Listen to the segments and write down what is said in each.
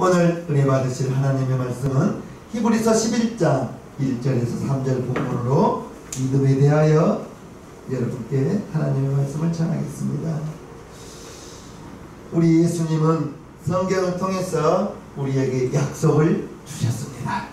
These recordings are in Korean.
오늘 은혜 받으실 하나님의 말씀은 히브리서 11장 1절에서 3절 부분으로 믿음에 대하여 여러분께 하나님의 말씀을 전하겠습니다. 우리 예수님은 성경을 통해서 우리에게 약속을 주셨습니다.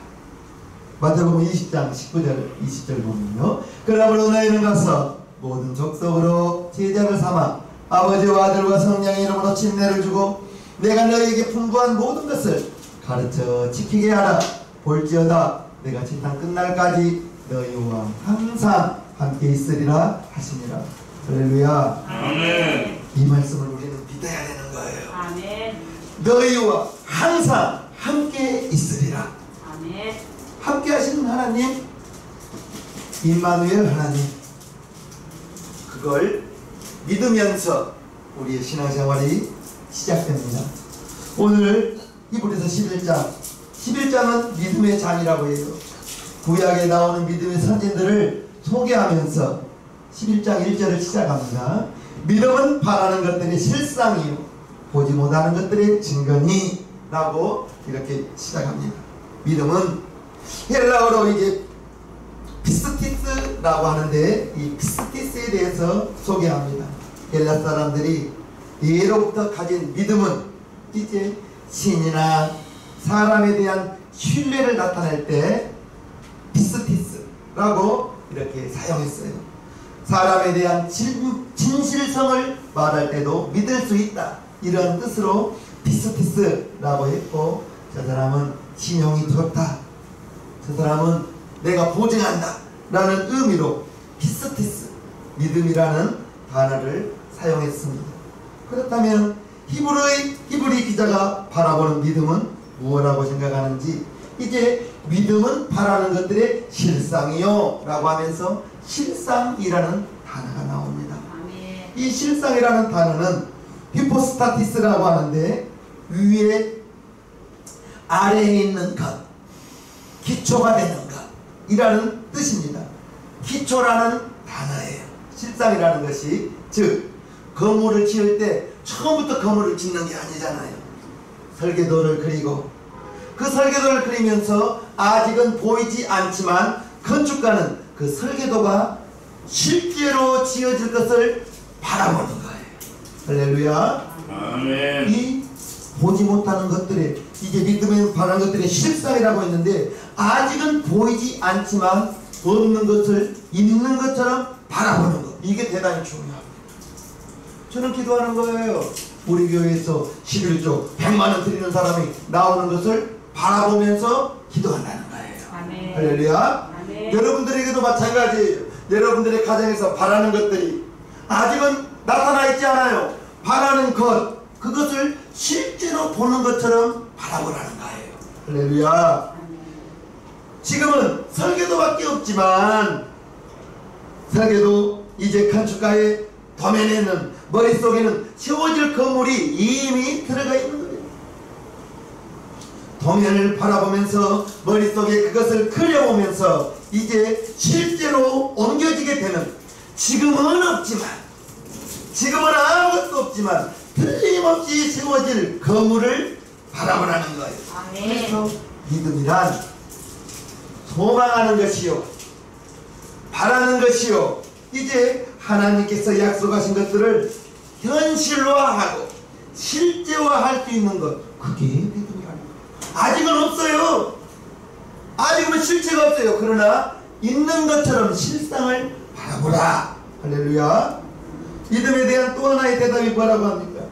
마태복음 20장 19절 20절 보면요, 그러므로 너희는 가서 모든 족속으로 제자를 삼아 아버지와 아들과 성령의 이름으로 침례를 주고 내가 너희에게 분부한 모든 것을 가르쳐 지키게 하라. 볼지어다 내가 세상 끝날까지 너희와 항상 함께 있으리라 하시니라. 할렐루야. 아멘. 이 말씀을 우리는 믿어야 되는 거예요. 아멘. 너희와 항상 함께 있으리라. 아멘. 함께 하시는 하나님, 임마누엘 하나님, 그걸 믿으면서 우리의 신앙생활이 시작됩니다. 오늘 히브리서 11장은 믿음의 장이라고 해요. 구약에 나오는 믿음의 선진들을 소개하면서 11장 1절을 시작합니다. 믿음은 바라는 것들의 실상이요 보지 못하는 것들의 증거니 라고 이렇게 시작합니다. 믿음은 헬라어로 이제 피스티스라고 하는데, 이 피스티스에 대해서 소개합니다. 헬라 사람들이 예로부터 가진 믿음은 이제 신이나 사람에 대한 신뢰를 나타낼 때 피스티스라고 이렇게 사용했어요. 사람에 대한 진실성을 말할 때도 믿을 수 있다, 이런 뜻으로 피스티스라고 했고, 저 사람은 신용이 좋다, 저 사람은 내가 보증한다 라는 의미로 피스티스, 믿음이라는 단어를 사용했습니다. 그렇다면 히브리 기자가 바라보는 믿음은 무엇이라고 생각하는지, 이제 믿음은 바라는 것들의 실상이요 라고 하면서 실상이라는 단어가 나옵니다. 아멘. 이 실상이라는 단어는 히포스타티스라고 하는데, 위에 아래에 있는 것, 기초가 되는 것 이라는 뜻입니다. 기초라는 단어예요. 실상이라는 것이, 즉 건물을 지을 때 처음부터 건물을 짓는 게 아니잖아요. 설계도를 그리고 그 설계도를 그리면서 아직은 보이지 않지만 건축가는 그 설계도가 실제로 지어질 것을 바라보는 거예요. 할렐루야. 아멘. 이 보지 못하는 것들의, 이제 믿음에 바라는 것들의 실상이라고 했는데, 아직은 보이지 않지만 없는 것을 있는 것처럼 바라보는 것, 이게 대단히 중요합니다. 저는 기도하는 거예요. 우리 교회에서 11조 100만원 드리는 사람이 나오는 것을 바라보면서 기도한다는 거예요. 아멘. 할렐루야. 아멘. 여러분들에게도 마찬가지예요. 여러분들의 가정에서 바라는 것들이 아직은 나타나 있지 않아요. 바라는 것, 그것을 실제로 보는 것처럼 바라보라는 거예요. 할렐루야. 지금은 설계도밖에 없지만, 설계도 이제 건축가의 도면에는, 머릿속에는 세워질 건물이 이미 들어가 있는 거예요. 도면을 바라보면서 머릿속에 그것을 그려보면서 이제 실제로 옮겨지게 되는, 지금은 없지만, 지금은 아무것도 없지만 틀림없이 세워질 건물을 바라보라는 거예요. 아멘. 그래서 믿음이란 소망하는 것이요, 바라는 것이요, 이제 하나님께서 약속하신 것들을 현실화하고 실제화할 수 있는 것, 그게 믿음이라는 거예요. 아직은 없어요. 아직은 실체가 없어요. 그러나 있는 것처럼 실상을 바라보라. 할렐루야. 믿음에 대한 또 하나의 대답이 뭐라고 합니까?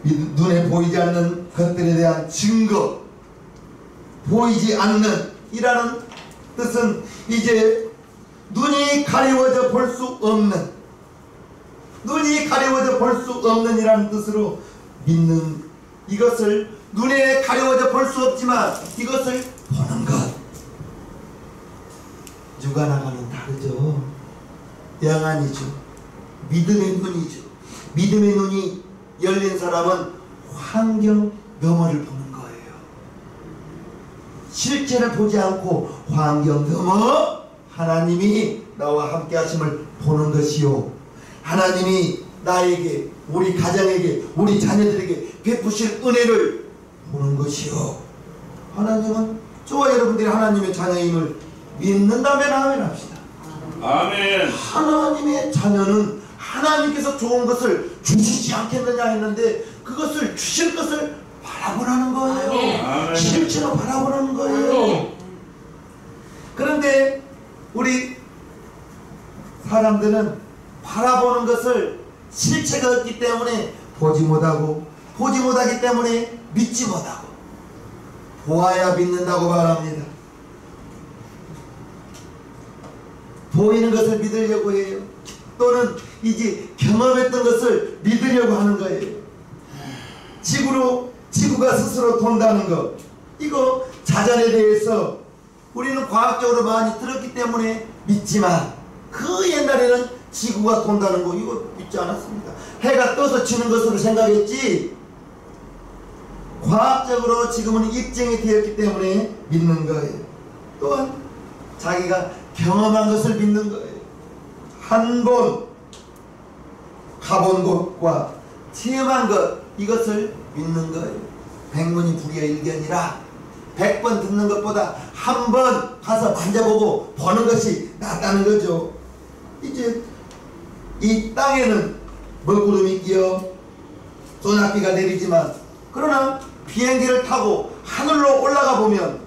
눈에 보이지 않는 것들에 대한 증거, 보이지 않는 이라는 뜻은 이제 눈이 가리워져 볼 수 없는, 눈이 가리워져 볼 수 없는 이라는 뜻으로 믿는, 이것을 눈에 가리워져 볼 수 없지만 이것을 보는 것, 육안하고는 다르죠. 영안이죠. 믿음의 눈이죠. 믿음의 눈이 열린 사람은 환경 너머를 보는 거예요. 실체를 보지 않고 환경 너머 하나님이 나와 함께 하심을 보는 것이요, 하나님이 나에게, 우리 가정에게, 우리 자녀들에게 베푸실 은혜를 보는 것이요. 하나님은 저와 여러분들이 하나님의 자녀임을 믿는다면 아멘 합시다. 아멘. 하나님의 자녀는 하나님께서 좋은 것을 주시지 않겠느냐 했는데 그것을 주실 것을 바라보라는 거예요. 아멘. 실제로 바라보라는 거예요. 그런데 우리 사람들은 바라보는 것을 실체가 없기 때문에 보지 못하기 때문에 믿지 못하고 보아야 믿는다고 말합니다. 보이는 것을 믿으려고 해요. 또는 이제 경험했던 것을 믿으려고 하는 거예요. 지구가 스스로 돈다는 것, 이거 자전에 대해서 우리는 과학적으로 많이 들었기 때문에 믿지만 그 옛날에는 지구가 돈다는 거 이거 믿지 않았습니다. 해가 떠서 지는 것으로 생각했지 과학적으로 지금은 입증이 되었기 때문에 믿는 거예요. 또한 자기가 경험한 것을 믿는 거예요. 한 번 가본 곳과 체험한 것, 이것을 믿는 거예요. 백문이 불여일견이라 100번 듣는 것보다 한 번 가서 만져보고 보는 것이 낫다는 거죠. 이제 이 땅에는 먹구름이 끼어 소낙비가 내리지만 그러나 비행기를 타고 하늘로 올라가 보면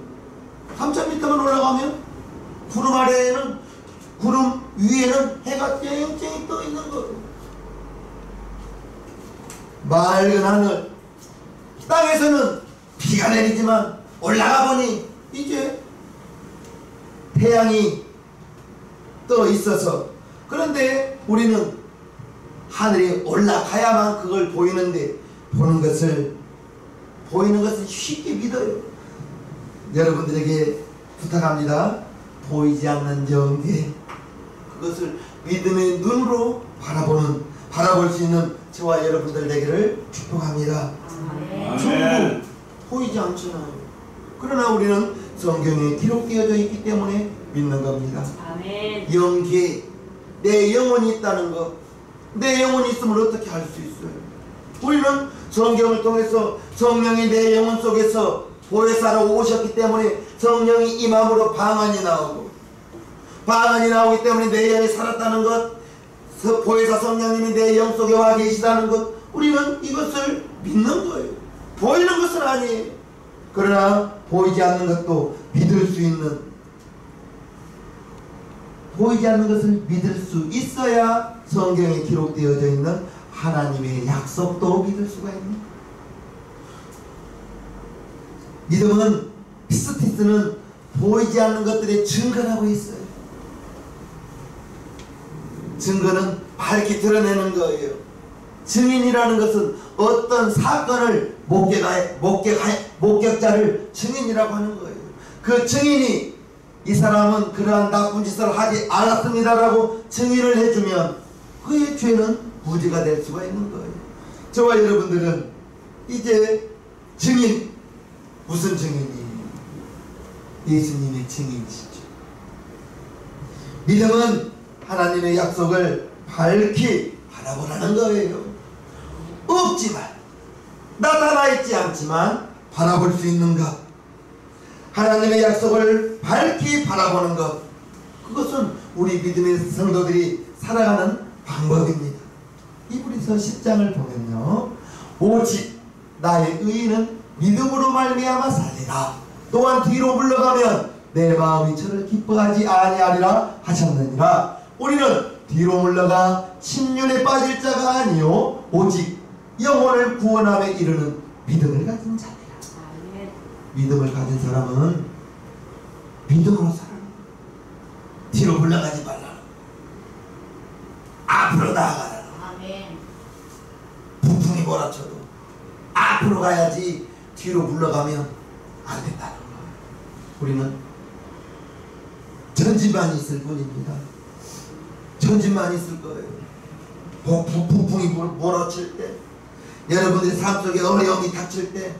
3000m만 올라가면 구름 아래에는 구름 위에는 해가 쨍쨍이 떠 있는 거예요. 맑은 하늘, 땅에서는 비가 내리지만 올라가 보니 이제 태양이 떠 있어서, 그런데 우리는 하늘에 올라가야만 그걸 보이는데 보이는 것을 쉽게 믿어요. 여러분들에게 부탁합니다. 보이지 않는 영계, 그것을 믿음의 눈으로 바라볼 수 있는 저와 여러분들 되기를 축복합니다. 전부 보이지 않잖아요. 그러나 우리는 성경에 기록되어져 있기 때문에 믿는 겁니다. 영계, 내 영혼이 있다는 것, 내 영혼이 있으면 어떻게 할 수 있어요? 우리는 성경을 통해서 성령이 내 영혼 속에서 보혜사로 오셨기 때문에 성령이 임함으로 방언이 나오기 때문에 내 영이 살았다는 것, 보혜사 성령님이 내 영 속에 와 계시다는 것, 우리는 이것을 믿는 거예요. 보이는 것은 아니에요. 그러나 보이지 않는 것도 믿을 수 있는, 보이지 않는 것을 믿을 수 있어야 성경에 기록되어져 있는 하나님의 약속도 믿을 수가 있는. 믿음은, 피스티스는 보이지 않는 것들의 증거라고 했어요. 증거는 밝히 드러내는 거예요. 증인이라는 것은 어떤 사건을 목격자를 증인이라고 하는 거예요. 그 증인이 이 사람은 그러한 나쁜 짓을 하지 않았습니다라고 증인을 해주면 그의 죄는 무죄가 될 수가 있는 거예요. 저와 여러분들은 이제 증인, 무슨 증인이에요? 예수님의 증인이시죠. 믿음은 하나님의 약속을 밝히 바라보라는 거예요. 없지만, 나타나 있지 않지만 바라볼 수 있는 것, 하나님의 약속을 밝히 바라보는 것, 그것은 우리 믿음의 성도들이 살아가는 방법입니다. 이브리서 10장을 보면요, 오직 나의 의인은 믿음으로 말미암아 살리라. 또한 뒤로 물러가면 내 마음이 저를 기뻐하지 아니하리라 하셨느니라. 우리는 뒤로 물러가 침륜에 빠질 자가 아니요 오직 영혼을 구원함에 이르는 믿음을 가진 자니라. 믿음을 가진 사람은 믿음으로 살아라. 뒤로 물러가지 말라. 앞으로 나아가라. 부풍이 몰아쳐도 앞으로 가야지 뒤로 물러가면 안 된다는 거예요. 우리는 전진만 있을 뿐입니다. 전진만 있을 거예요. 부풍이 몰아칠 때, 여러분들의 삶 속에 어려움이 닥칠 때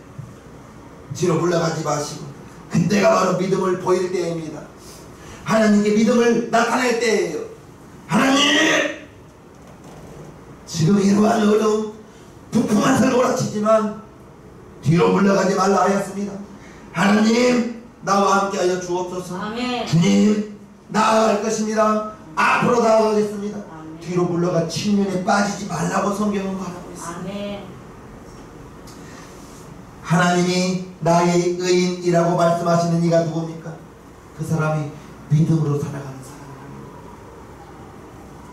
뒤로 물러가지 마시고, 그때가 바로 믿음을 보일 때입니다. 하나님께 믿음을 나타낼 때예요. 하나님, 지금 이러한 어려움, 부풍한 설 몰아치지만 뒤로 물러가지 말라 하였습니다. 하나님 나와 함께하여 주옵소서. 아멘. 주님 나아갈 것입니다. 앞으로 나아가겠습니다. 아멘. 뒤로 물러가 침륜에 빠지지 말라고 성경은 말하고 있습니다. 아멘. 하나님이 나의 의인이라고 말씀하시는 이가 누굽니까? 그 사람이 믿음으로 살아가는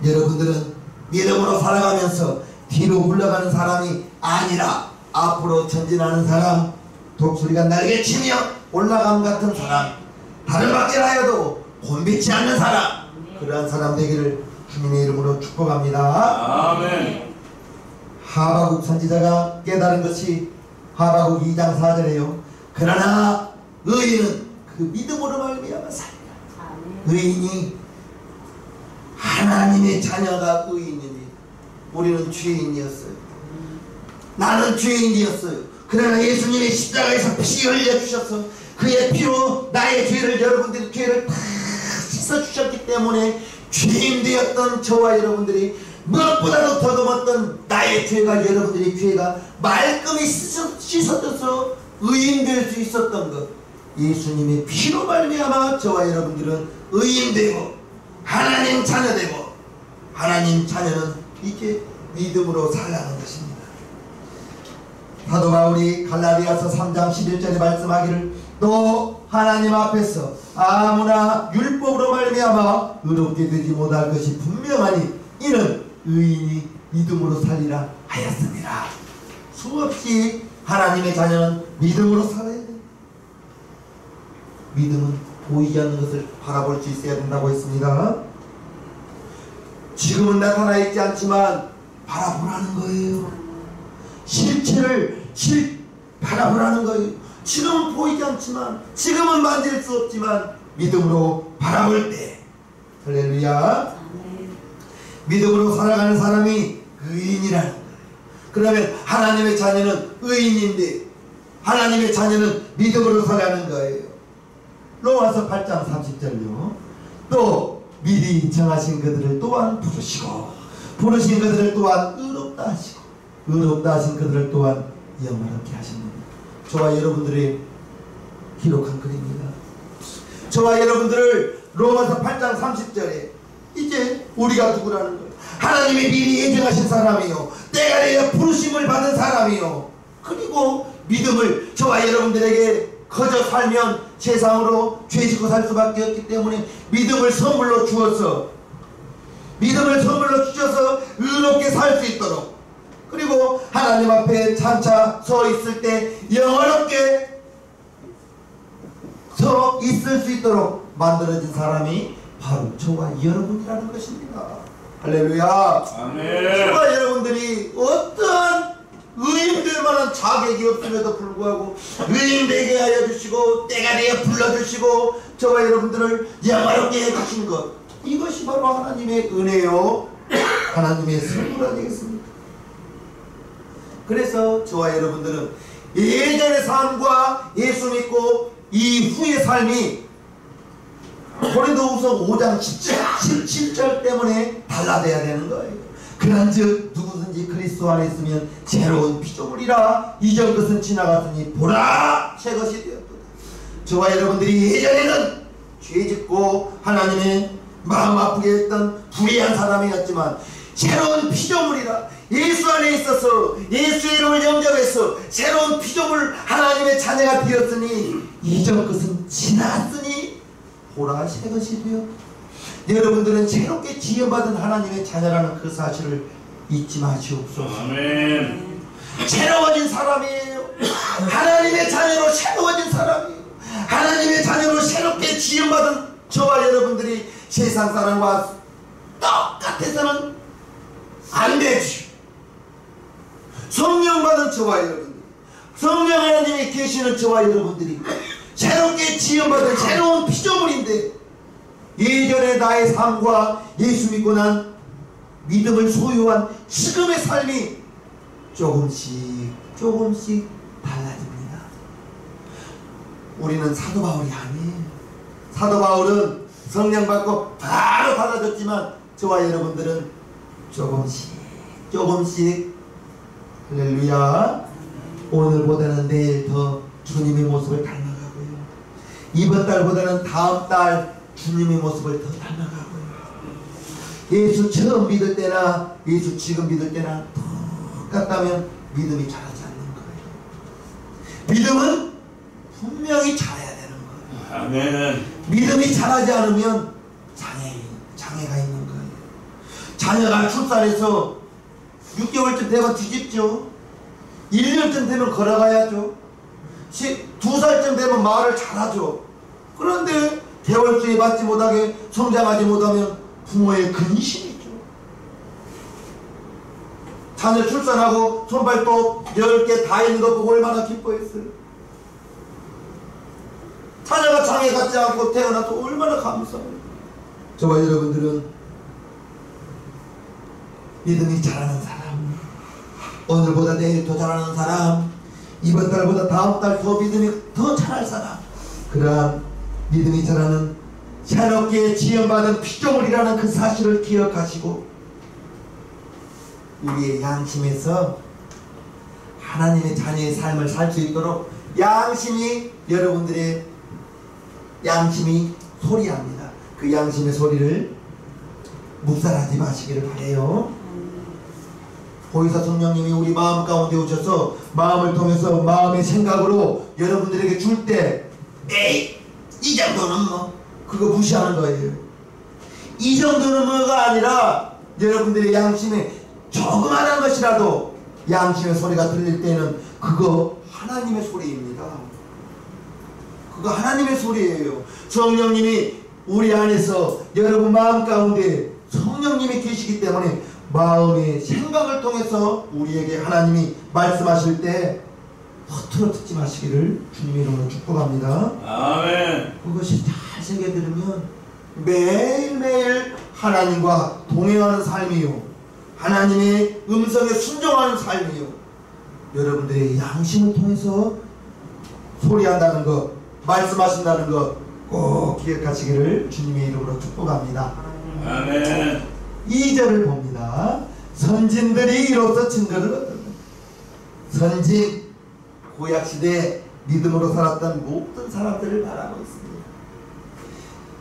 사람입니다. 여러분들은 믿음으로 살아가면서 뒤로 물러가는 사람이 아니라 앞으로 전진하는 사람, 독수리가 날개 치며 올라감 같은 사람, 다른 박질하여도 곤비치 않는 사람, 그러한 사람 되기를 주님의 이름으로 축복합니다. 아멘. 하바국 선지자가 깨달은 것이 하바국 2장 4절에요. 그러나 의인은 그 믿음으로 말미암아 살리라. 아멘. 의인이 하나님의 자녀가 의인입니다. 우리는 죄인이었어요. 나는 죄인이었어요. 그러나 예수님의 십자가에서 피 흘려주셔서 그의 피로 나의 죄를, 여러분들의 죄를 다 씻어주셨기 때문에 죄인 되었던 저와 여러분들이 무엇보다도 더듬었던 나의 죄가, 여러분들의 죄가 말끔히 씻어져서 의인 될 수 있었던 것, 예수님의 피로 말미암아 저와 여러분들은 의인 되고 하나님 자녀 되고, 하나님 자녀는 이게 믿음으로 살아가는 것입니다. 사도 바울이 갈라디아서 3장 11절에 말씀하기를 또 하나님 앞에서 아무나 율법으로 말미암아 의롭게 되지 못할 것이 분명하니 이는 의인이 믿음으로 살리라 하였습니다. 수없이 하나님의 자녀는 믿음으로 살아야 돼요. 믿음은 보이지 않는 것을 바라볼 수 있어야 된다고 했습니다. 지금은 나타나 있지 않지만 바라보라는 거예요. 실체를 바라보라는 거예요. 지금은 보이지 않지만, 지금은 만질 수 없지만 믿음으로 바라볼 때, 할렐루야, 믿음으로 살아가는 사람이 의인이라는 거예요. 그러면 하나님의 자녀는 의인인데 하나님의 자녀는 믿음으로 살아가는 거예요. 로마서 8장 30절요. 또 미리 정하신 그들을 또한 부르시고 부르신 그들을 또한 의롭다 하시고 의롭다 하신 그들을 또한 영원하게 하십니다. 저와 여러분들이 기록한 글입니다. 저와 여러분들을 로마서 8장 30절에 이제 우리가 누구라는 거예요? 하나님이 미리 예정하신 사람이요, 때가 되어 부르심을 받은 사람이요, 그리고 믿음을 저와 여러분들에게 거저 살면 세상으로 죄짓고 살 수밖에 없기 때문에 믿음을 선물로 주어서, 믿음을 선물로 주셔서 의롭게 살 수 있도록, 그리고 하나님 앞에 장차 서 있을 때 영원롭게 서 있을 수 있도록 만들어진 사람이 바로 저와 여러분이라는 것입니다. 할렐루야. 아멘. 저와 여러분들이 어떠한 의인 될 만한 자격이 없음에도 불구하고 의인 되게 하여 주시고 때가 되어 불러주시고 저와 여러분들을 영화롭게 해주신 것, 이것이 바로 하나님의 은혜요, 하나님의 선물 아니겠습니까? 그래서 저와 여러분들은 예전의 삶과 예수 믿고 이후의 삶이 고린도후서 5장 17절 때문에 달라져야 되는 거예요. 그런즉 누구든지 그리스도 안에 있으면 새로운 피조물이라, 이전 것은 지나갔으니 보라 새 것이 되었도다. 저와 여러분들이 예전에는 죄짓고 하나님의 마음 아프게 했던 불의한 사람이었지만 새로운 피조물이라, 예수 안에 있어서 예수의 이름을 영접해서 새로운 피조물 하나님의 자녀가 되었으니 이전 것은 지났으니 보라 새 것이 되었다. 여러분들은 새롭게 지음받은 하나님의 자녀라는 그 사실을 잊지 마시옵소서. 아멘. 새로워진 사람이에요. 하나님의 자녀로 새로워진 사람이에요. 하나님의 자녀로 새롭게 지음받은 저와 여러분들이 세상 사람과 똑같아서는 안 되죠. 성령 받은 저와 여러분들, 성령 하나님이 계시는 저와 여러분들이 새롭게 지음받은 새로운 피조물인데, 예전의 나의 삶과 예수 믿고 난 믿음을 소유한 지금의 삶이 조금씩 달라집니다. 우리는 사도 바울이 아니에요. 사도 바울은 성령 받고 바로 달라졌지만 저와 여러분들은 조금씩 할렐루야, 오늘보다는 내일 더 주님의 모습을 닮아가고요. 이번 달보다는 다음 달 주님의 모습을 더 닮아가고요. 예수 처음 믿을 때나 예수 지금 믿을 때나 똑같다면 믿음이 자라지 않는 거예요. 믿음은 분명히 자라야 되는 거예요. 아멘. 믿음이 자라지 않으면 장애가 있는 거예요. 자녀가 출산해서 6개월쯤 되면 뒤집죠. 1년쯤 되면 걸어가야죠. 2살쯤 되면 말을 잘하죠. 그런데 개월수에 받지 못하게 성장하지 못하면 부모의 근심이죠. 자녀 출산하고 손발톱 10개 다 있는 거 보고 얼마나 기뻐했어요. 자녀가 장애 갖지 않고 태어나도 얼마나 감사해요. 저와 여러분들은 믿음이 자라는 사람, 오늘보다 내일 더 자라는 사람, 이번 달보다 다음 달 더 믿음이 더 자랄 사람, 그러한 믿음이 자라는 새롭게 지연받은 피조물이라는 그 사실을 기억하시고 우리의 양심에서 하나님의 자녀의 삶을 살 수 있도록 여러분들의 양심이 소리합니다. 그 양심의 소리를 묵살하지 마시기를 바라요. 보혜사 성령님이 우리 마음 가운데 오셔서 마음을 통해서 마음의 생각으로 여러분들에게 줄 때 에이 이 정도는 뭐 그거 무시하는 거예요. 이 정도는 뭐가 아니라 여러분들의 양심에 조그마한 것이라도 양심의 소리가 들릴 때는 그거 하나님의 소리입니다. 그거 하나님의 소리예요. 성령님이 우리 안에서 여러분 마음 가운데 성령님이 계시기 때문에 마음의 생각을 통해서 우리에게 하나님이 말씀하실 때 허투루 듣지 마시기를 주님의 이름으로 축복합니다. 아멘. 그것이 잘 새겨들으면 매일매일 하나님과 동행하는 삶이요, 하나님의 음성에 순종하는 삶이요, 여러분들의 양심을 통해서 소리한다는 것, 말씀하신다는 것 꼭 기억하시기를 주님의 이름으로 축복합니다. 아멘. 2절을 봅니다. 선진들이 이로써 증거를 얻었다. 선진, 구약시대에 믿음으로 살았던 모든 사람들을 말하고 있습니다.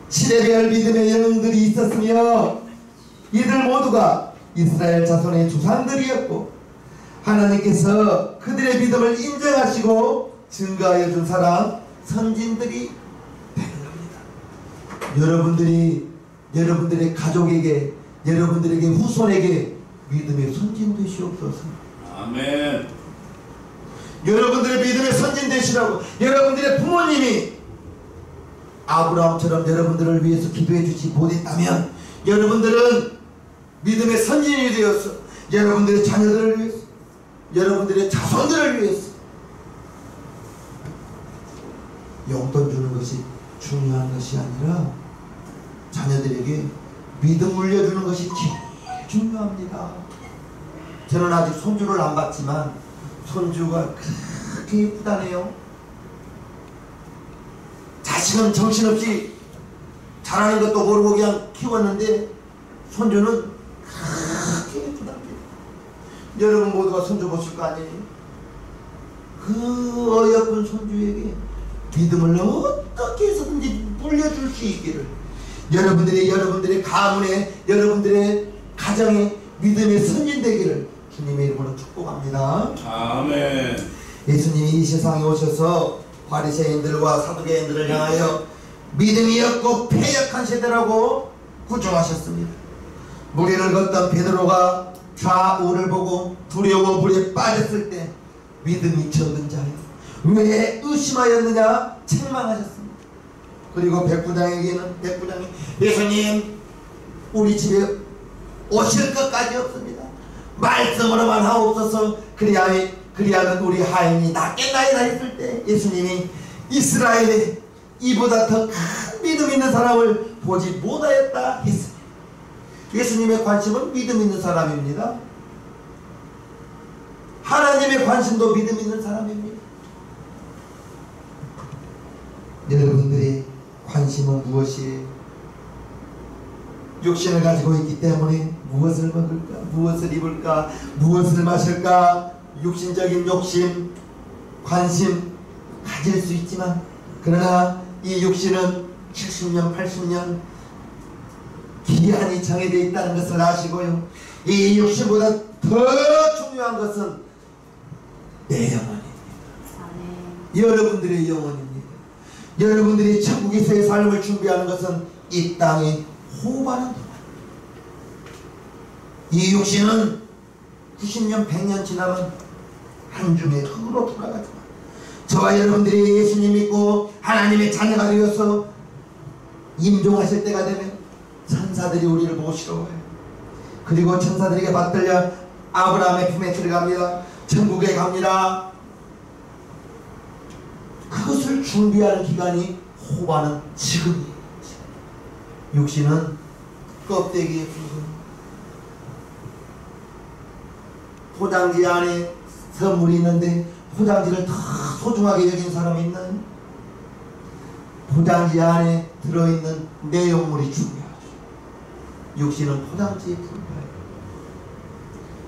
시대별 믿음의 영웅들이 있었으며 이들 모두가 이스라엘 자손의 조상들이었고 하나님께서 그들의 믿음을 인정하시고 증거하여 준 사람 선진들이 되는 겁니다. 여러분들의 가족에게, 여러분들에게 후손에게 믿음의 선진 되시옵소서. 아멘. 여러분들의 믿음의 선진 되시라고 여러분들의 부모님이 아브라함처럼 여러분들을 위해서 기도해 주지 못했다면 여러분들은 믿음의 선진이 되어서 여러분들의 자녀들을 위해서, 여러분들의 자손들을 위해서 용돈 주는 것이 중요한 것이 아니라 자녀들에게 믿음 물려주는 것이 제일 중요합니다. 저는 아직 손주를 안 봤지만 손주가 그렇게 예쁘다네요. 자식은 정신없이 잘하는 것도 모르고 그냥 키웠는데 손주는 그렇게 예쁘답니다. 여러분 모두가 손주 보실 거 아니에요? 그 어여쁜 손주에게 믿음을 어떻게 해서든지 물려줄 수 있기를 여러분들의 가문에, 여러분들의 가정에 믿음의 선진 되기를 주님의 이름으로 축복합니다. 아멘. 예수님이 이 세상에 오셔서 바리새인들과 사두개인들을 향하여 믿음이 없고 패역한 세대라고 구정하셨습니다. 무리를 걷던 베드로가 좌우를 보고 두려워 물에 빠졌을 때 믿음이 적은 자여 왜 의심하였느냐 책망하셨습니다. 그리고 백부장이 예수님 우리 집에 오실 것까지 없습니다. 말씀으로만 하옵소서. 그리하면 우리 하인이 낫겠나이다 했을 때 예수님이 이스라엘에 이보다 더 큰 믿음 있는 사람을 보지 못하였다 했습니다. 예수님의 관심은 믿음 있는 사람입니다. 하나님의 관심도 믿음 있는 사람입니다. 여러분들의 관심은 무엇이에요? 육신을 가지고 있기 때문에 무엇을 먹을까, 무엇을 입을까, 무엇을 마실까, 육신적인 욕심, 관심 가질 수 있지만, 그러나 이 육신은 70년 80년 기한이 정해져 있다는 것을 아시고요, 이 육신보다 더 중요한 것은 내 영혼입니다. 여러분들의 영혼입니다. 여러분들이 천국에서의 삶을 준비하는 것은 이 땅에 호흡하는 동안, 이 육신은 90년 100년 지나면 한줌의 흙으로 돌아가지만, 저와 여러분들이 예수님 믿고 하나님의 자녀가 되어서 임종하실 때가 되면 천사들이 우리를 보고 싫어해요. 그리고 천사들에게 받들려 아브라함의 품에 들어갑니다. 천국에 갑니다. 그것을 준비하는 기간이 호흡하는 지금이에요. 육신은 껍데기에 불과합니다. 포장지 안에 선물이 있는데 포장지를 더 소중하게 여긴 사람이 있나요? 포장지 안에 들어있는 내용물이 중요하죠. 육신은 포장지에 불과해요.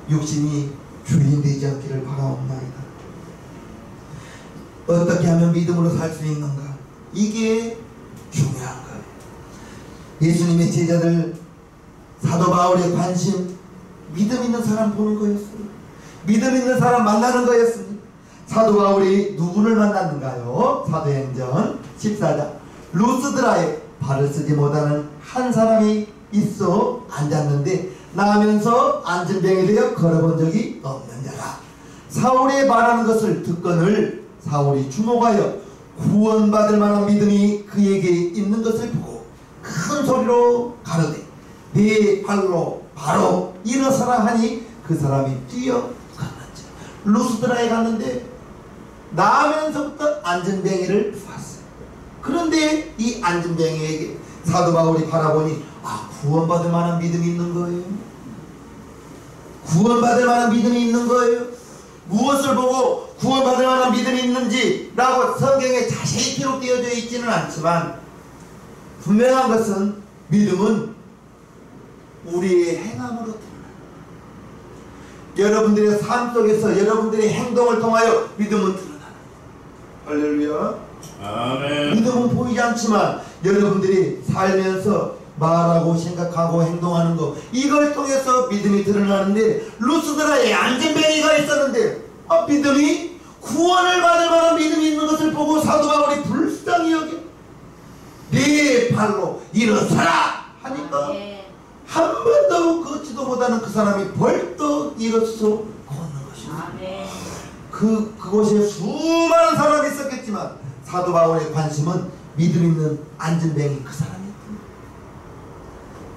육신이 주인 되지 않기를 바라옵나이다. 어떻게 하면 믿음으로 살 수 있는가? 이게 중요한 거예요. 예수님의 제자들, 사도 바울의 관심, 믿음 있는 사람 보는 거였어요. 믿음 있는 사람 만나는 거였습니다. 사도 바울이 누구를 만났는가요? 사도행전 14장. 루스드라에 발을 쓰지 못하는 한 사람이 있어 앉았는데, 나면서 앉은 병이 되어 걸어본 적이 없는 자라. 사울이 말하는 것을 듣거늘 사울이 주목하여 구원받을 만한 믿음이 그에게 있는 것을 보고 큰 소리로 가로되 네 발로 바로 일어서라 하니 그 사람이 뛰어갔는지. 루스드라에 갔는데 나면서부터 앉은뱅이를 봤어요. 그런데 이 앉은뱅이에게 사도 바울이 바라보니, 구원받을 만한 믿음이 있는 거예요. 구원받을 만한 믿음이 있는 거예요. 무엇을 보고 구원받을 만한 믿음이 있는지 라고 성경에 자세히 기록되어져 있지는 않지만, 분명한 것은 믿음은 우리의 행함으로 드러나요. 여러분들의 삶 속에서 여러분들의 행동을 통하여 믿음은 드러나요. 할렐루야. 아멘. 믿음은 보이지 않지만 여러분들이 살면서 말하고 생각하고 행동하는 거, 이걸 통해서 믿음이 드러나는데, 루스드라에 앉은뱅이가 있었는데 믿음이, 구원을 받을 만한 믿음이 있는 것을 보고 사도 바울이 불쌍히 여겨 네 발로 일어서라 하니까 한 번도 걷지도 못하는 그 사람이 벌떡 일어서 걷는 것입니다. 그곳에 수많은 사람이 있었겠지만 사도 바울의 관심은 믿음 있는 앉은뱅이 그 사람이었습니다.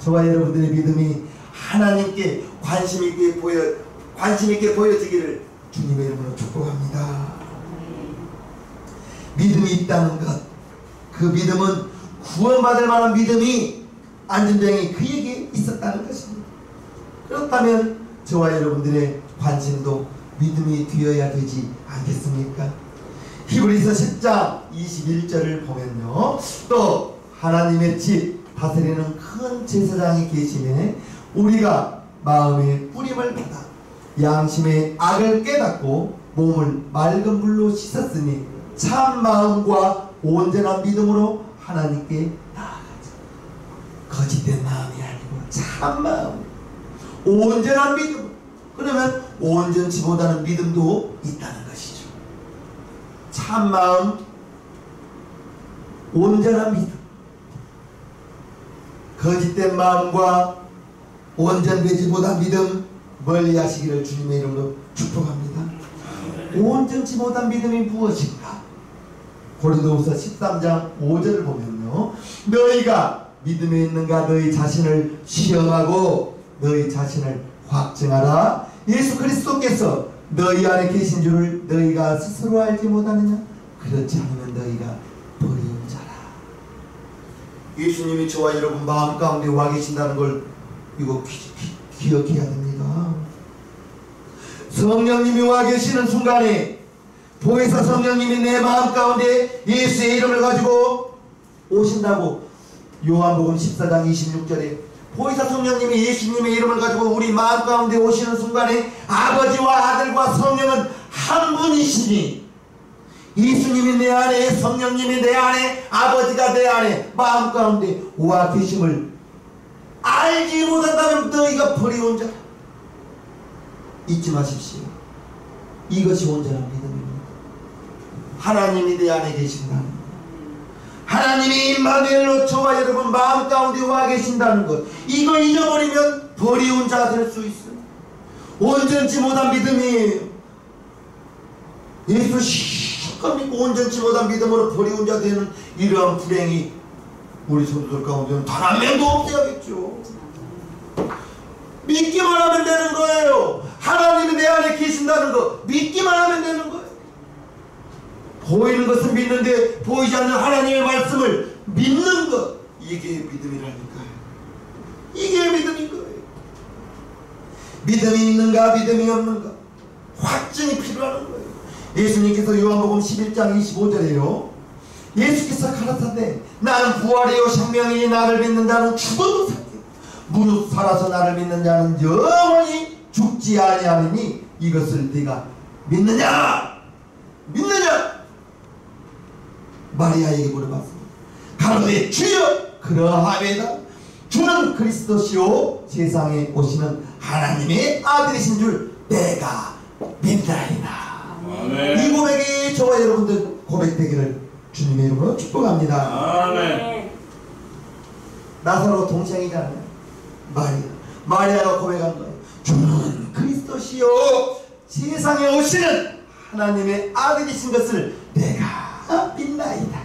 저와 여러분들의 믿음이 하나님께 관심 있게 보여지기를 주님의 이름으로 축복합니다. 믿음이 있다는 것, 그 믿음은 구원받을 만한 믿음이 앉은뱅이 그에게 있었다는 것입니다. 그렇다면 저와 여러분들의 관심도 믿음이 되어야 되지 않겠습니까? 히브리서 10장 21절을 보면요, 또 하나님의 집 다스리는 큰 제사장이 계시네 우리가 마음의 뿌림을 받아 양심의 악을 깨닫고 몸을 맑은 물로 씻었으니 참 마음과 온전한 믿음으로 하나님께 나아가자. 거짓된 마음이 아니고 참 마음, 온전한 믿음. 그러면 온전치보다는 믿음도 있다는 것이죠. 참 마음, 온전한 믿음. 거짓된 마음과 온전되지보다 믿음 멀리 하시기를 주님의 이름으로 축복합니다. 온전치 못한 믿음이 무엇인가? 고린도후서 13장 5절을 보면요, 너희가 믿음에 있는가 너희 자신을 시험하고 너희 자신을 확증하라. 예수 그리스도께서 너희 안에 계신 줄을 너희가 스스로 알지 못하느냐? 그렇지 않으면 너희가 버린 자라. 예수님이 저와 여러분 마음 가운데 와 계신다는 걸 이거 기억해야 됩니다. 성령님이 와 계시는 순간에 보혜사 성령님이 내 마음 가운데 예수의 이름을 가지고 오신다고 요한복음 14장 26절에 보혜사 성령님이 예수님의 이름을 가지고 우리 마음 가운데 오시는 순간에 아버지와 아들과 성령은 한 분이시니 예수님이 내 안에, 성령님이 내 안에, 아버지가 내 안에 마음 가운데 와 계심을 알지 못한다면 너희가 버리온 자라. 잊지 마십시오. 이것이 온전한 믿음입니다. 하나님이 내 안에 계신다는 것, 하나님이 임마누엘로 저와 여러분 마음 가운데 와 계신다는 것, 이거 잊어버리면 버리온 자가 될 수 있어요. 온전치 못한 믿음이에요. 예수 실컷 믿고 온전치 못한 믿음으로 버리온 자 되는 이러한 불행이 우리 성도들 가운데는 단 한 명도 없어야겠죠. 믿기만 하면 되는 거예요. 하나님이 내 안에 계신다는 거 믿기만 하면 되는 거예요. 보이는 것은 믿는데 보이지 않는 하나님의 말씀을 믿는 것, 이게 믿음이라니까요. 이게 믿음인 거예요. 믿음이 있는가 믿음이 없는가 확증이 필요한 거예요. 예수님께서 요한복음 11장 25절에요 예수께서 가라사대 나는 부활이요 생명이니 나를 믿는 자는 죽어도 살게 무릇 살아서 나를 믿는 자는 영원히 죽지 아니하리니 이것을 네가 믿느냐? 마리아에게 물어봤습니다. 가로되 주여 그러하매다. 주는 그리스도시요 세상에 오시는 하나님의 아들이신 줄 내가 믿나이다. 이 고백이 저와 여러분들 고백되기를 주님의 이름으로 축복합니다. 아멘. 나사로 동생이잖아요. 마리아가 고백한 거예요. 주는 그리스도시요 세상에 오시는 하나님의 아들이신 것을 내가 믿나이다.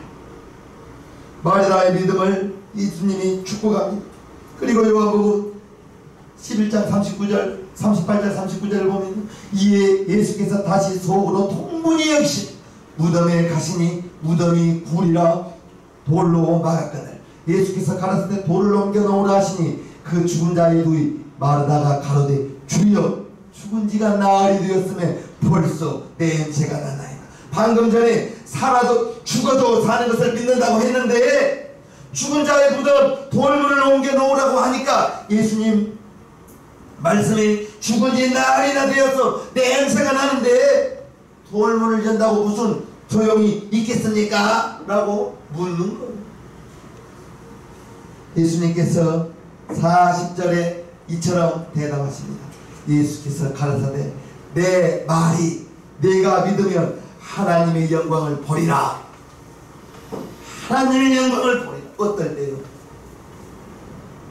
마리아의 믿음을 예수님이 축복합니다. 그리고 요한복음 11장 39절 38절 39절을 보면 이에 예수께서 다시 속으로 통분히 여기시 무덤에 가시니 무덤이 굴이라 돌로 막았거늘 예수께서 가라사대 돌을 옮겨 놓으라 하시니 그 죽은 자의 누이 마르다가 가로되 주여 죽은 지가 나흘이 되었음에 벌써 냄새가 나나이다. 방금 전에 살아도 죽어도 사는 것을 믿는다고 했는데 죽은 자의 무덤 돌문을 옮겨 놓으라고 하니까 예수님 말씀이 죽은 지 나흘이나 되어서 냄새가 나는데 돌문을 연다고 무슨 소용이 있겠습니까? 라고 묻는 거예요. 예수님께서 40절에 이처럼 대답하십니다. 예수께서 가라사대 내 말이 내가 믿으면 하나님의 영광을 보리라. 하나님의 영광을 보리라. 어떨 때요?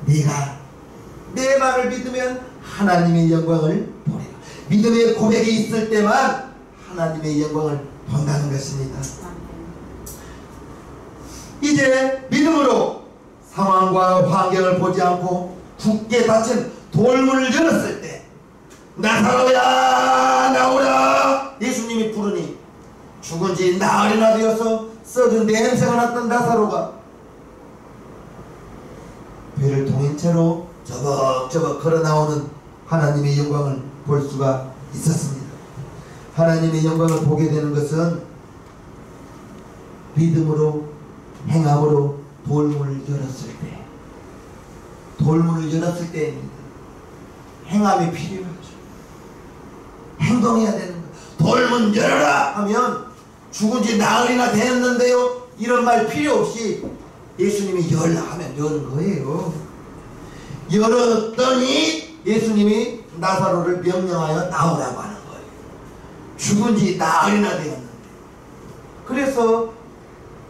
네가 내 말을 믿으면 하나님의 영광을 보리라. 믿음의 고백이 있을 때만 하나님의 영광을 본다는 것입니다. 이제 믿음으로 상황과 환경을 보지 않고 굳게 닫힌 돌문을 열었을 때 나사로야 나오라 예수님이 부르니 죽은 지 나흘이나 되어서 썩은 냄새가 났던 나사로가 배를 통인 채로 저벅저벅 걸어 나오는 하나님의 영광을 볼 수가 있었습니다. 하나님의 영광을 보게 되는 것은 믿음으로 행함으로 돌문을 열었을 때입니다. 행함이 필요하죠. 행동해야 되는 거. 돌문 열어라 하면 죽은 지 나흘이나 되었는데요 이런 말 필요 없이 예수님이 열라 하면 여는 거예요. 열었더니 예수님이 나사로를 명령하여 나오라고 하는 거예요. 죽은 지 나흘이나 되었는데. 그래서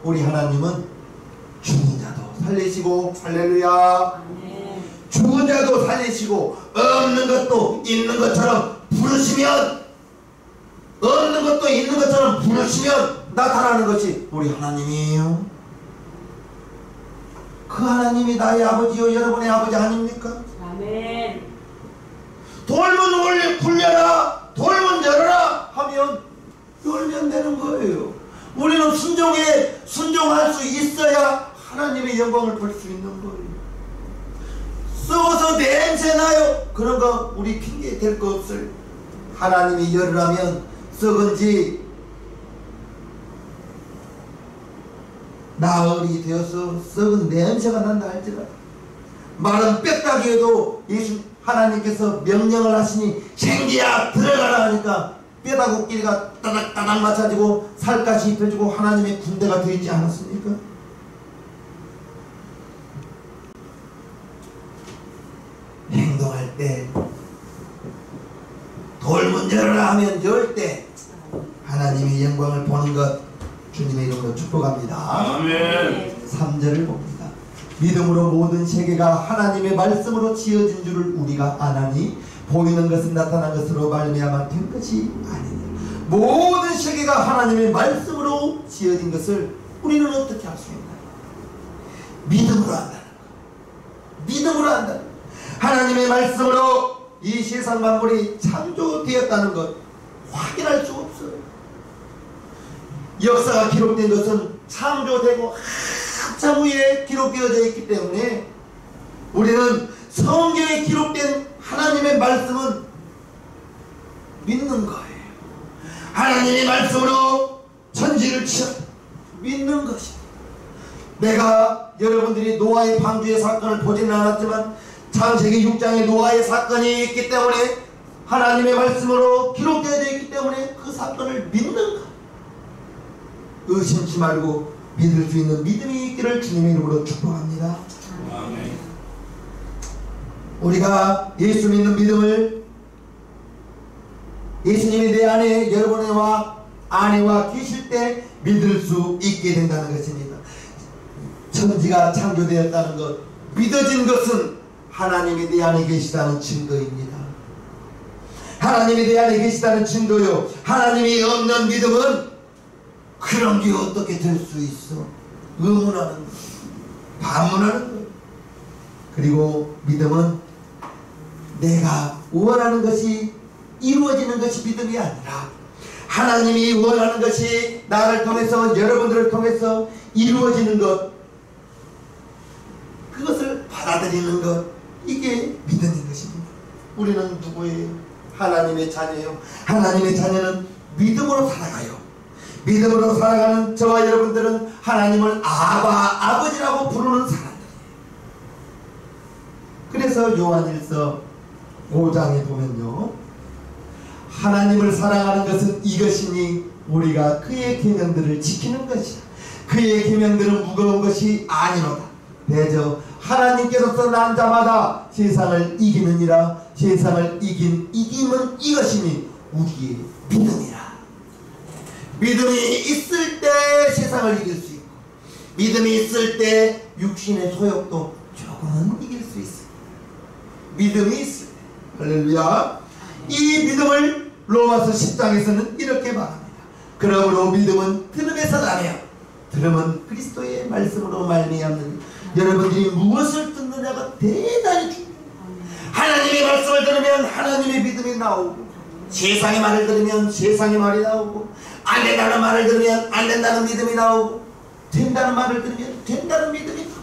우리 하나님은 죽은 자도 살리시고 할렐루야 죽은 자도 살리시고 없는 것도 있는 것처럼 부르시면 없는 것도 있는 것처럼 부르시면 나타나는 것이 우리 하나님이에요. 그 하나님이 나의 아버지요 여러분의 아버지 아닙니까? 아멘. 돌문 굴려라 돌문 열어라 하면 열면 되는 거예요. 우리는 순종할 수 있어야 하나님의 영광을 볼 수 있는 거예요. 썩어서 냄새 나요. 그런 거 우리 핑계 댈 거 없어요. 하나님이 열으라면 썩은지 나흘이 되어서 썩은 냄새가 난다 할지라도 마른 뼈다귀에도 예수 하나님께서 명령을 하시니 생기야 들어가라 하니까 뼈다구 끼리가 따닥따닥 맞춰지고 살갗이 입혀지고 하나님의 군대가 되어 있지 않았습니까? 행동할 때 돌문 열어라 하면 열 때 하나님의 영광을 보는 것 주님의 이름으로 축복합니다. 아멘. 3절을 봅니다. 믿음으로 모든 세계가 하나님의 말씀으로 지어진 줄을 우리가 아나니 보이는 것은 나타난 것으로 말미암아 된 것이 아니냐. 모든 세계가 하나님의 말씀으로 지어진 것을 우리는 어떻게 알 수 있나요? 믿음으로 한다는 것. 믿음으로 한다는 것. 하나님의 말씀으로 이 세상 만물이 창조되었다는 것 확인할 수 없어요. 역사가 기록된 것은 창조되고 한참 후에 기록되어져 있기 때문에 우리는 성경에 기록된 하나님의 말씀은 믿는 거예요. 하나님의 말씀으로 천지를 지었다. 믿는 것입니다. 내가 여러분들이 노아의 방주의 사건을 보지는 않았지만 창세기 6장에 노아의 사건이 있기 때문에 하나님의 말씀으로 기록되어져 있기 때문에 그 사건을 믿는 것. 의심치 말고 믿을 수 있는 믿음이 있기를 주님의 이름으로 축복합니다. 아멘. 우리가 예수 믿는 믿음을 예수님이 내 안에 여러분의 안에와 계실 때 믿을 수 있게 된다는 것입니다. 천지가 창조되었다는 것, 믿어진 것은 하나님이 내 안에 계시다는 증거입니다. 하나님이 내 안에 계시다는 증거요. 하나님이 없는 믿음은 그런 게 어떻게 될 수 있어? 의문하는 것, 반문하는 것. 그리고 믿음은 내가 원하는 것이 이루어지는 것이 믿음이 아니라 하나님이 원하는 것이 나를 통해서 여러분들을 통해서 이루어지는 것, 그것을 받아들이는 것, 이게 믿음인 것입니다. 우리는 누구예요? 하나님의 자녀예요. 하나님의 자녀는 믿음으로 살아가요. 믿음으로 살아가는 저와 여러분들은 하나님을 아버지라고 부르는 사람들이에요. 그래서 요한일서 5장에 보면요, 하나님을 사랑하는 것은 이것이니 우리가 그의 계명들을 지키는 것이야. 그의 계명들은 무거운 것이 아니로다. 대저 하나님께로서 난 자마다 세상을 이기느니라. 세상을 이긴 이김은 이것이니 우리의 믿음이라. 믿음이 있을 때 세상을 이길 수 있고, 믿음이 있을 때 육신의 소욕도 조금은 이길 수 있습니다. 믿음이 있을 때. 할렐루야. 이 믿음을 로마서 10장에서는 이렇게 말합니다. 그러므로 믿음은 들음에서 나며 들음은 그리스도의 말씀으로 말미암는. 여러분들이 무엇을 듣느냐가 대단히 중요해요. 하나님의 말씀을 들으면 하나님의 믿음이 나오고, 세상의 말을 들으면 세상의 말이 나오고, 안 된다는 말을 들으면 안 된다는 믿음이 나오고, 된다는 말을 들으면 된다는 믿음이 나오고.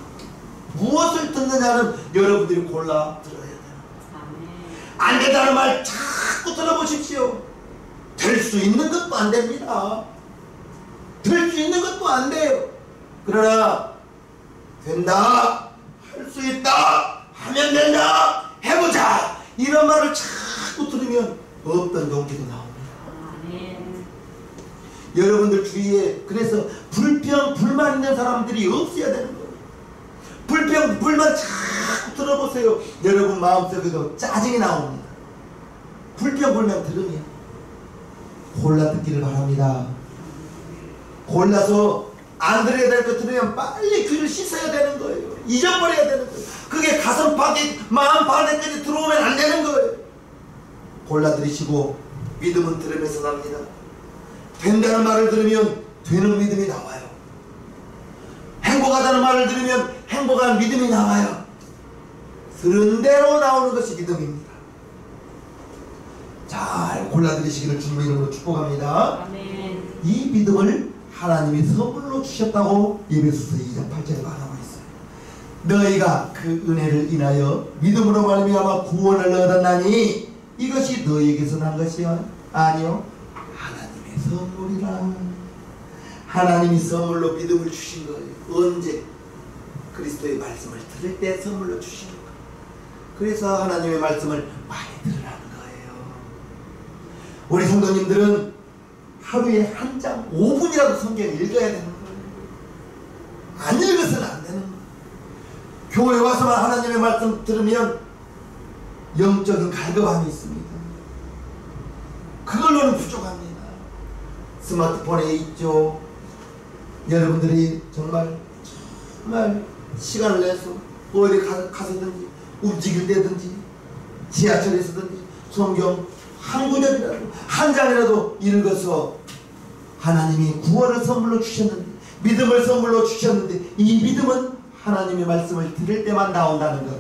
무엇을 듣느냐는 여러분들이 골라 들어야 돼요. 안 된다는 말 자꾸 들어보십시오. 될 수 있는 것도 안 됩니다. 될 수 있는 것도 안 돼요. 그러나 된다, 할 수 있다, 하면 된다, 해보자, 이런 말을 자꾸 들으면 없던 용기도 나옵니다. 여러분들 주위에 그래서 불평, 불만 있는 사람들이 없어야 되는 거예요. 불평, 불만 자꾸 들어보세요. 여러분 마음속에도 짜증이 나옵니다. 불평, 불만 들으면 골라 듣기를 바랍니다. 골라서 안 들어야 될 거 들으면 빨리 귀를 씻어야 되는 거예요. 잊어버려야 되는 거예요. 그게 가슴 밖에, 마음 바닥까지 들어오면 안 되는 거예요. 골라 들으시고 믿음은 들으면서 납니다. 된다는 말을 들으면 되는 믿음이 나와요. 행복하다는 말을 들으면 행복한 믿음이 나와요. 들은 대로 나오는 것이 믿음입니다. 잘 골라 들으시기를 주님의 이름으로 축복합니다. 아멘. 이 믿음을 하나님이 선물로 주셨다고 에베소서 2장 8절에 말하고 있어요. 너희가 그 은혜를 인하여 믿음으로 말미암아 구원을 얻었나니 이것이 너희에게서 난 것이 아니요 하나님의 선물이라. 하나님이 선물로 믿음을 주신 거예요. 언제? 그리스도의 말씀을 들을 때 선물로 주신 거예요. 그래서 하나님의 말씀을 많이 들으라는 거예요. 우리 성도님들은 하루에 한 장 5분이라도 성경을 읽어야 되는 거예요. 안 읽어서는 안 되는 거예요. 교회 와서만 하나님의 말씀 들으면 영적인 갈급함이 있습니다. 그걸로는 부족합니다. 스마트폰에 있죠. 여러분들이 정말 시간을 내서 어디 가서든지 움직일 때든지 지하철에서든지 성경 한 구절이라도 한 장이라도 읽어서 하나님이 구원을 선물로 주셨는데, 믿음을 선물로 주셨는데, 이 믿음은 하나님의 말씀을 들을 때만 나온다는 것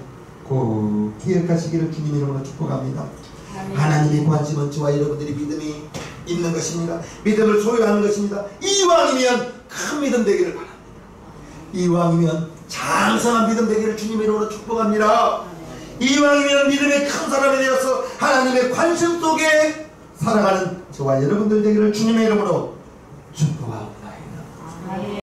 꼭 기억하시기를 주님 이름으로 축복합니다. 하나님의 관심은 저와 여러분들이 믿음이 있는 것입니다. 믿음을 소유하는 것입니다. 이왕이면 큰 믿음 되기를 바랍니다. 이왕이면 장성한 믿음 되기를 주님 이름으로 축복합니다. 이왕이면 믿음의 큰 사람이 되어서 하나님의 관심 속에 살아가는 저와 여러분들 되기를 주님의 이름으로 축복합니다.